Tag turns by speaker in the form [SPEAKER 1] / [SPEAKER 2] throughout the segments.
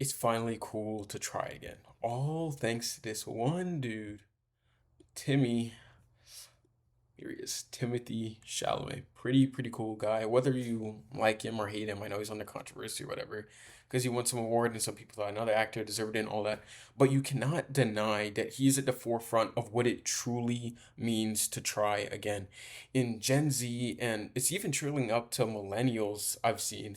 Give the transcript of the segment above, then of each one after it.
[SPEAKER 1] It's finally cool to try again. All thanks to this one dude, Timmy. Here he is, Timothee Chalamet. Pretty cool guy. Whether you like him or hate him, I know he's under controversy or whatever, because he won some award and some people thought another actor deserved it and all that. But you cannot deny that he's at the forefront of what it truly means to try again. In Gen Z, and it's even trailing up to millennials, I've seen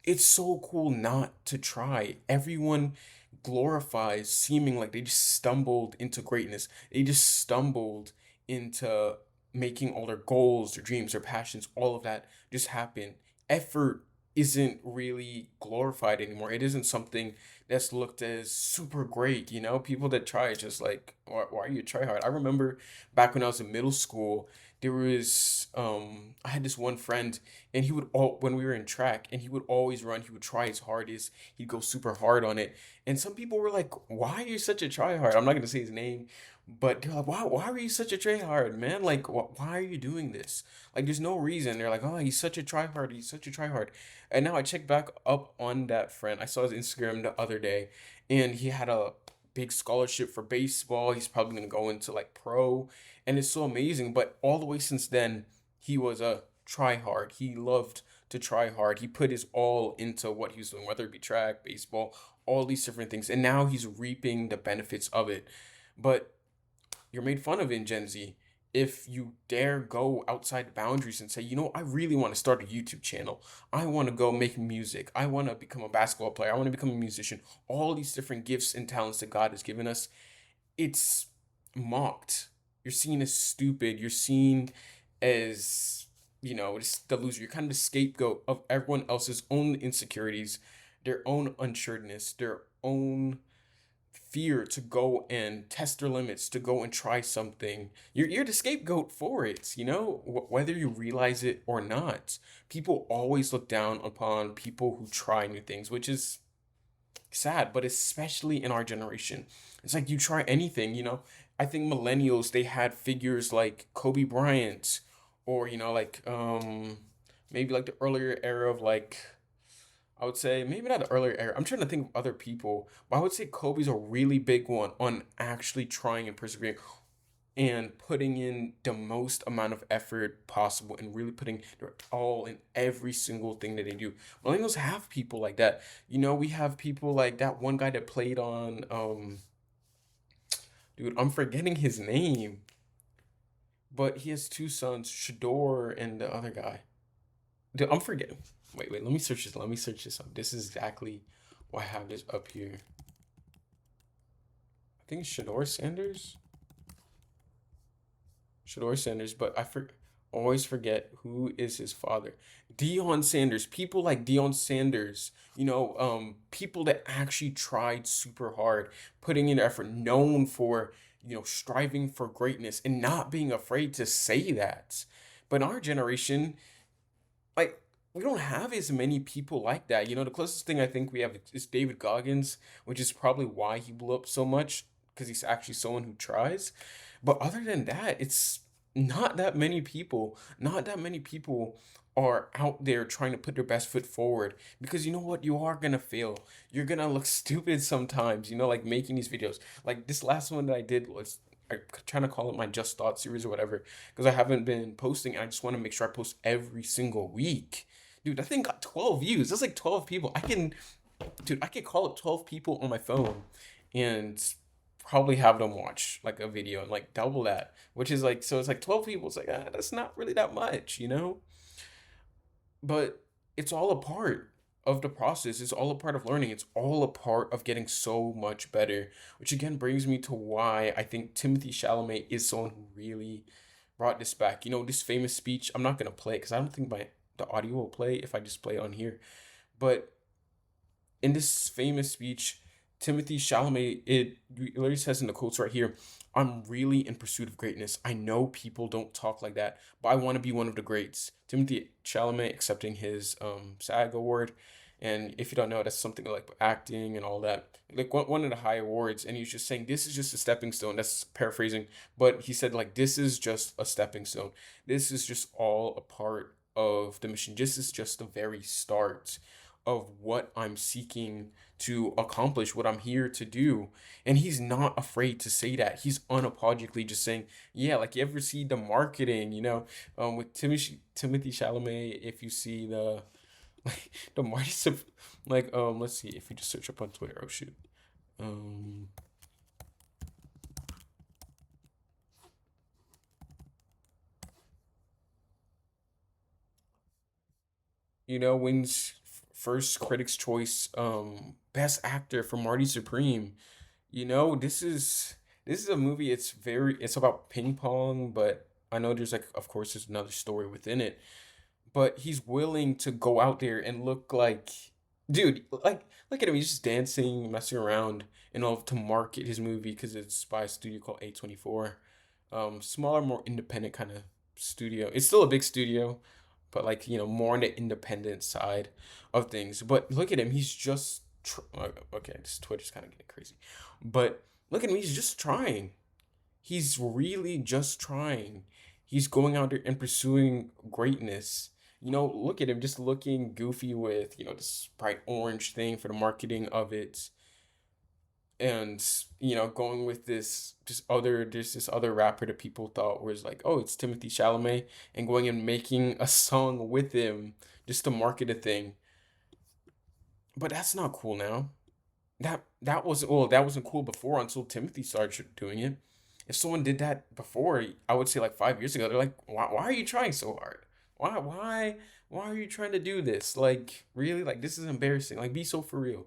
[SPEAKER 1] it's so cool not to try. Everyone glorifies seeming like they just stumbled into greatness. They just stumbled into making all their goals, their dreams, their passions, all of that just happen. Effort isn't really glorified anymore. It isn't something that's looked as super great, you know? People that try it's just like, why are you try hard? I remember back when I was in middle school, there was I had this one friend and he would all when we were in track and he would always run, he would try his hardest, he'd go super hard on it. And some people were like, why are you such a tryhard? I'm not gonna say his name, but they're like, why are you such a tryhard, man? Like, why are you doing this? Like, there's no reason. They're like, oh, he's such a tryhard, he's such a tryhard. And now I checked back up on that friend. I saw his Instagram the other day, and he had a big scholarship for baseball. He's probably gonna go into like pro, and it's so amazing. But all the way since then, he was a try hard. He loved to try hard. He put his all into what he was doing, whether it be track, baseball, all these different things. And now he's reaping the benefits of it. But you're made fun of in Gen Z if you dare go outside the boundaries and say, you know, I really want to start a YouTube channel. I want to go make music. I want to become a basketball player. I want to become a musician. All these different gifts and talents that God has given us, it's mocked. You're seen as stupid. You're seen as, you know, just the loser. You're kind of the scapegoat of everyone else's own insecurities, their own unsureness, their own fear to go and test their limits, to go and try something. You're the scapegoat for it, you know, whether you realize it or not. People always look down upon people who try new things, which is sad, but especially in our generation. It's like you try anything, you know. I think millennials they had figures like Kobe Bryant or like maybe like the earlier era of like I would say maybe not the earlier era. I'm trying to think of other people, but I would say Kobe's a really big one on actually trying and persevering and putting in the most amount of effort possible and really putting their all in every single thing that they do. Millennials have people like that. You know, we have people like that one guy that played on dude, I'm forgetting his name, but he has two sons, Shador and the other guy. Dude, I'm forgetting. Wait, let me search this. Let me search this up. This is exactly why I have this up here. I think it's Shador Sanders. Shador Sanders, but always forget who is his father. Deion Sanders. People like Deion Sanders, people that actually tried super hard, putting in effort, known for, striving for greatness and not being afraid to say that. But in our generation, like we don't have as many people like that. You know, the closest thing I think we have is David Goggins, which is probably why he blew up so much because he's actually someone who tries. But other than that, it's not that many people. Not that many people are out there trying to put their best foot forward because you know what? You are gonna fail. You're gonna look stupid sometimes, like making these videos. Like this last one that I did was I'm trying to call it my Just Thought series or whatever because I haven't been posting. And I just want to make sure I post every single week. Dude, that thing got 12 views. That's like 12 people. I can call up 12 people on my phone and probably have them watch like a video and like double that, which is like, so it's like 12 people. It's like, that's not really that much. But it's all a part of the process. It's all a part of learning. It's all a part of getting so much better, which again brings me to why I think Timothy Chalamet is someone who really brought this back. This famous speech, I'm not going to play it because I don't think the audio will play if I just play it on here. But in this famous speech, Timothy Chalamet, it literally says in the quotes right here, I'm really in pursuit of greatness. I know people don't talk like that, but I want to be one of the greats. Timothy Chalamet accepting his SAG award. And if you don't know, that's something like acting and all that. Like one of the high awards. And he's just saying, this is just a stepping stone. That's paraphrasing. But he said, like, this is just a stepping stone. This is just all a part of the mission. This is just the very start of what I'm seeking to accomplish, what I'm here to do. And he's not afraid to say that. He's unapologetically just saying, yeah, like you ever see the marketing, with Timothy Chalamet, if you see the like the Marty let's see if you just search up on Twitter. Oh shoot. Um wins first Critics' Choice Best Actor for Marty Supreme. This is a movie. It's about ping pong, but I know there's like of course there's another story within it. But he's willing to go out there and look like, dude, like look at him. He's just dancing, messing around, in order to market his movie because it's by a studio called A24. Smaller, more independent kind of studio. It's still a big studio, but like more on the independent side of things. But look at him. He's just okay. This Twitter's kind of getting crazy, but look at him. He's just trying. He's really just trying. He's going out there and pursuing greatness. Look at him just looking goofy with, this bright orange thing for the marketing of it. And, going with there's this other rapper that people thought was like, oh, it's Timothy Chalamet, and going and making a song with him just to market a thing. But that's not cool now. That wasn't cool before until Timothy started doing it. If someone did that before, I would say like 5 years ago, they're like, why are you trying so hard? Why are you trying to do this? Like, really? Like, this is embarrassing. Like, be so for real.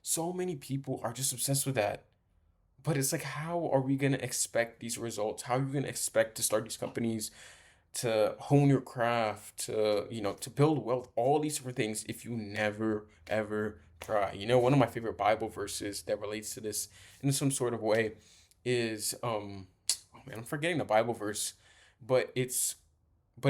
[SPEAKER 1] So many people are just obsessed with that. But it's like, how are we gonna expect these results? How are you gonna expect to start these companies, to hone your craft, to build wealth, all these different things if you never ever try? One of my favorite Bible verses that relates to this in some sort of way is oh man, I'm forgetting the Bible verse, but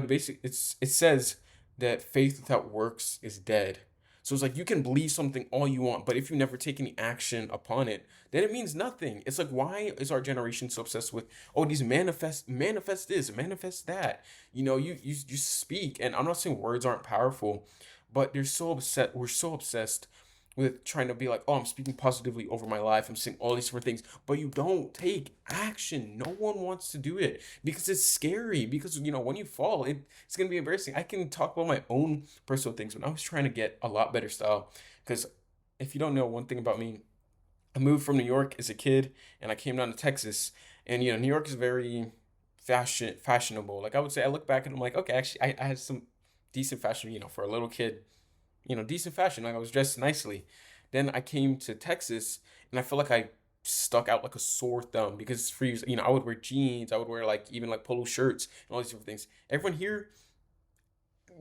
[SPEAKER 1] basically it says that faith without works is dead. So it's like you can believe something all you want, but if you never take any action upon it, then it means nothing. It's like, why is our generation so obsessed with, oh, these manifest this, manifest that? You speak, and I'm not saying words aren't powerful, but we're so obsessed with trying to be like, oh, I'm speaking positively over my life. I'm saying all these different things, but you don't take action. No one wants to do it because it's scary. Because when you fall, it's gonna be embarrassing. I can talk about my own personal things when I was trying to get a lot better style. Because if you don't know one thing about me, I moved from New York as a kid, and I came down to Texas, and New York is very fashionable. Like I would say, I look back and I'm like, okay, actually, I had some decent fashion, for a little kid, decent fashion. Like I was dressed nicely. Then I came to Texas and I felt like I stuck out like a sore thumb because for years, I would wear jeans, I would wear like even like polo shirts and all these different things. Everyone here,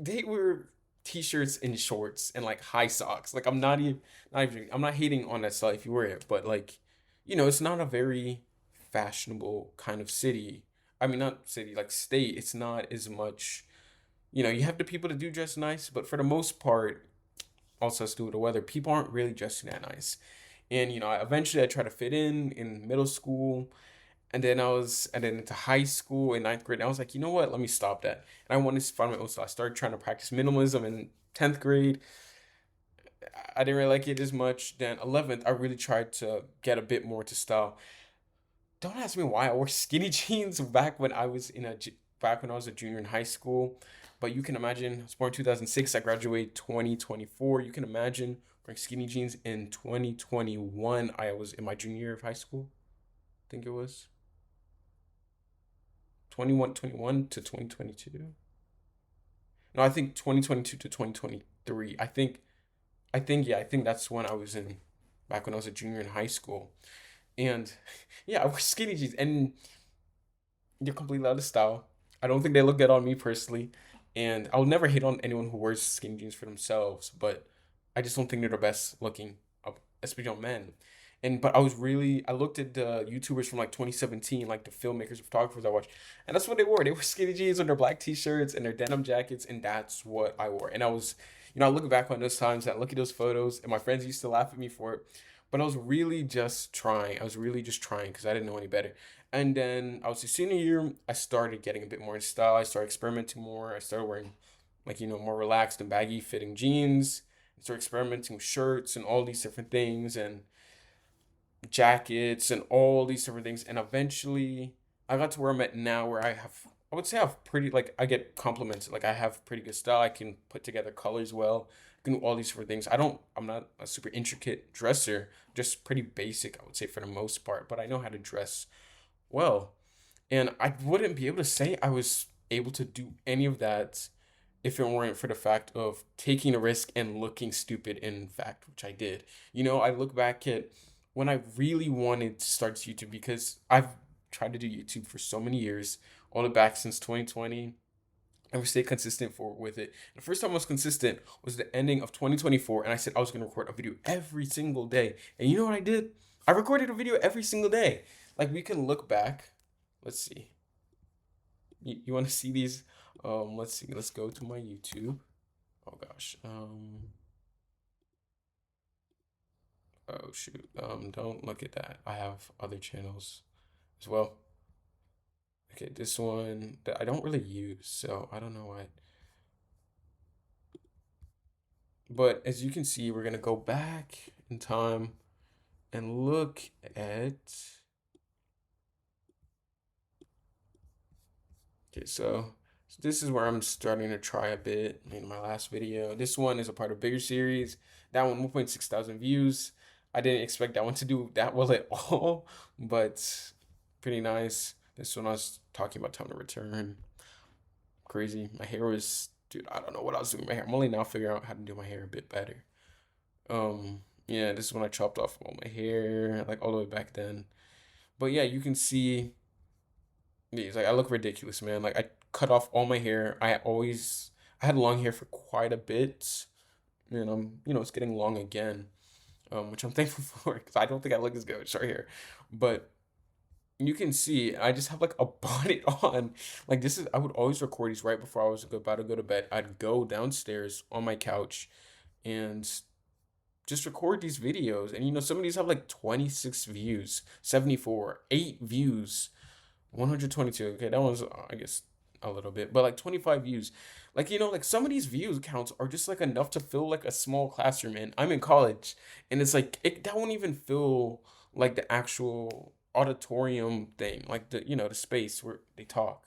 [SPEAKER 1] they wear t-shirts and shorts and like high socks. Like I'm not hating on that style if you wear it, but like, it's not a very fashionable kind of city. I mean, not city, like state. It's not as much, you have the people that do dress nice, but for the most part, also has to do with the weather. People aren't really dressing that nice. And eventually I tried to fit in middle school, and then into high school in ninth grade. And I was like, you know what? Let me stop that. And I wanted to find my own style. I started trying to practice minimalism in 10th grade. I didn't really like it as much. Then 11th, I really tried to get a bit more to style. Don't ask me why I wore skinny jeans back when I was a junior in high school. But you can imagine, I was born in 2006. I graduated 2024. You can imagine wearing skinny jeans in 2021. I was in my junior year of high school. I think it was 21 to 2022. No, I think 2022 to 2023. Yeah, I think that's when I was in back when I was a junior in high school. And yeah, I wore skinny jeans, and you're completely out of style. I don't think they look good on me personally, and I'll never hate on anyone who wears skinny jeans for themselves. But I just don't think they're the best looking, especially on men. But I looked at the YouTubers from like 2017, like the filmmakers, photographers I watched, and that's what they wore. They wore skinny jeans with their black t-shirts and their denim jackets, and that's what I wore. And I was, I look back on those times, and I look at those photos, and my friends used to laugh at me for it, but I was really just trying. I was really just trying because I didn't know any better. And then I was a senior year. I started getting a bit more in style. I started experimenting more. I started wearing like more relaxed and baggy fitting jeans start experimenting with shirts and all these different things and jackets and all these different things. And eventually I got to where I'm at now where I would say I have pretty, like, I get compliments. Like, I have pretty good style. I can put together colors well. I can do all these different things. I'm not a super intricate dresser, just pretty basic, I would say, for the most part, but I know how to dress well. And I wouldn't be able to say I was able to do any of that if it weren't for the fact of taking a risk and looking stupid, in fact, which I did. I look back at when I really wanted to start YouTube because I've tried to do YouTube for so many years, all the back since 2020. Never stayed consistent for with it. The first time I was consistent was the ending of 2024, and I said I was gonna record a video every single day. And you know what I did? I recorded a video every single day. Like, we can look back. Let's see. You want to see these? Let's see. Let's go to my YouTube. Oh gosh. Oh shoot. Don't look at that. I have other channels as well. Okay, this one that I don't really use, so I don't know why. But as you can see, we're gonna go back in time and look at. Okay, so this is where I'm starting to try a bit in my last video. This one is a part of a bigger series. That one, 1.6 thousand views. I didn't expect that one to do that well at all, but pretty nice. This one I was talking about time to return. Crazy. My hair was, dude, I don't know what I was doing with my hair. I'm only now figuring out how to do my hair a bit better. Yeah, this is when I chopped off all my hair, like all the way back then. But yeah, you can see, yeah, it's like I look ridiculous, man. Like, I cut off all my hair. I had long hair for quite a bit, and it's getting long again, which I'm thankful for because I don't think I look as good with short hair. But you can see I just have like a bonnet on. Like, I would always record these right before I was about to go to bed. I'd go downstairs on my couch and just record these videos. And some of these have like 26 views, 74, 8 views, 122. Okay, that one's, I guess, a little bit, but like 25 views. Like, like some of these views counts are just like enough to fill like a small classroom. And I'm in college, and it's like that won't even fill like the actual auditorium thing, like the space where they talk.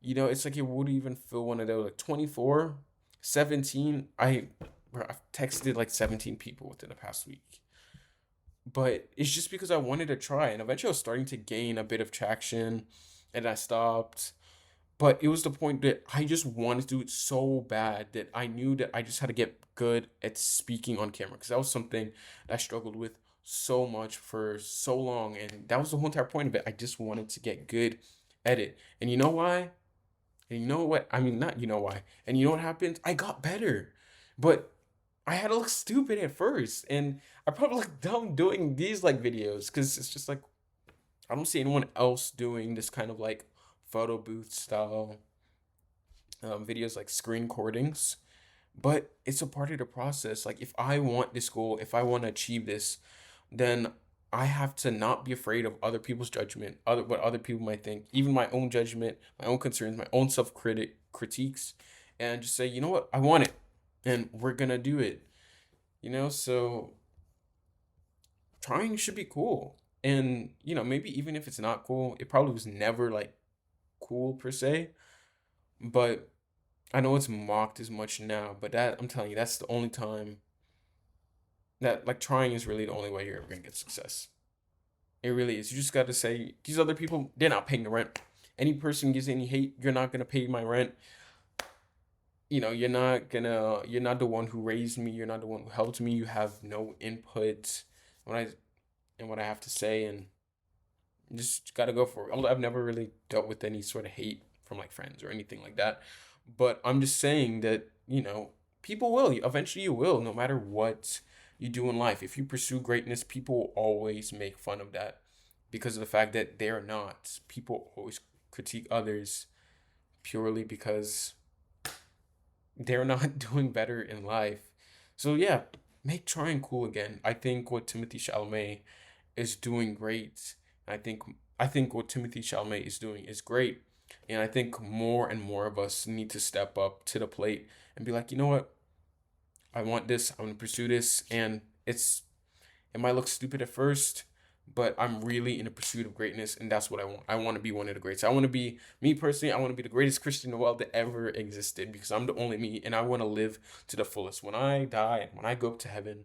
[SPEAKER 1] It's like it would even fill one of those, like 24, 17. I've texted like 17 people within the past week. But it's just because I wanted to try, and eventually I was starting to gain a bit of traction, and I stopped. But it was the point that I just wanted to do it so bad that I knew that I just had to get good at speaking on camera, because that was something that I struggled with so much for so long, and that was the whole entire point of it. I just wanted to get good at it. And you know why? And you know what? I mean, not you know why. And you know what happened? I got better. But I had to look stupid at first. And I probably look dumb doing these like videos because it's just like I don't see anyone else doing this kind of like photo booth style videos, like screen recordings. But it's a part of the process. Like, if I want this goal, if I want to achieve this, then I have to not be afraid of other people's judgment, what other people might think, even my own judgment, my own concerns, my own critiques, and just say, you know what, I want it, and we're gonna do it. So trying should be cool, and maybe even if it's not cool, it probably was never like cool per se, but I know it's mocked as much now. But that, I'm telling you, that's the only time that, like, trying is really the only way you're ever gonna get success. It really is. You just got to say, these other people, they're not paying the rent. Any person gives any hate, you're not gonna pay my rent. You're not the one who raised me. You're not the one who helped me. You have no input when I and what I have to say, and you just gotta go for it. Although I've never really dealt with any sort of hate from like friends or anything like that, but I'm just saying that people will. Eventually, you will, no matter what you do in life. If you pursue greatness, people will always make fun of that because of the fact that they're not. People always critique others purely because they're not doing better in life. So yeah, make trying cool again. I think what Timothee Chalamet is doing great. I think I think what Timothy Chalamet is doing is great. And I think more and more of us need to step up to the plate and be like, you know what? I want this. I'm gonna pursue this, and it might look stupid at first, but I'm really in a pursuit of greatness, and that's what I want. I want to be one of the greats. I want to be me personally. I want to be the greatest Christian Noel that ever existed because I'm the only me, and I want to live to the fullest. When I die and when I go up to heaven,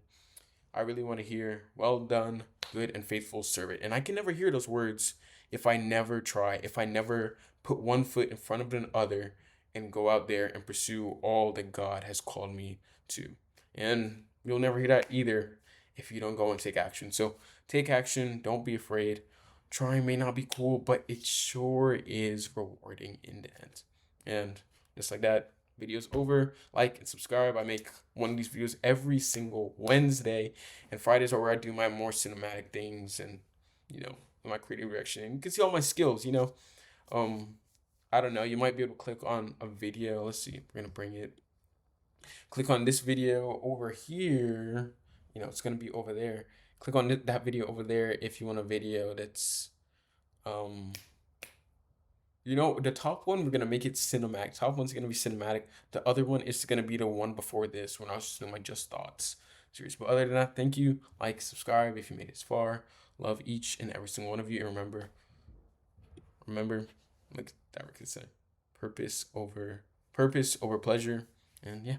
[SPEAKER 1] I really want to hear, "Well done, good and faithful servant." And I can never hear those words if I never try, if I never put one foot in front of the other and go out there and pursue all that God has called me to. And you'll never hear that either if you don't go and take action. So take action, don't be afraid. Trying may not be cool, but it sure is rewarding in the end. And just like that, video's over. Like and subscribe. I make one of these videos every single Wednesday, and Fridays are where I do my more cinematic things and my creative direction. And you can see all my skills. Um, I don't know. You might be able to click on a video. Let's see. We're gonna bring it. Click on this video over here. It's gonna be over there. Click on that video over there if you want a video that's um the top one, we're gonna make it cinematic. Top one's gonna be cinematic. The other one is gonna be the one before this when I was just doing my Just Thoughts series. But other than that, thank you. Like, subscribe if you made it this far. Love each and every single one of you. And remember, like that record said, purpose over pleasure. And yeah.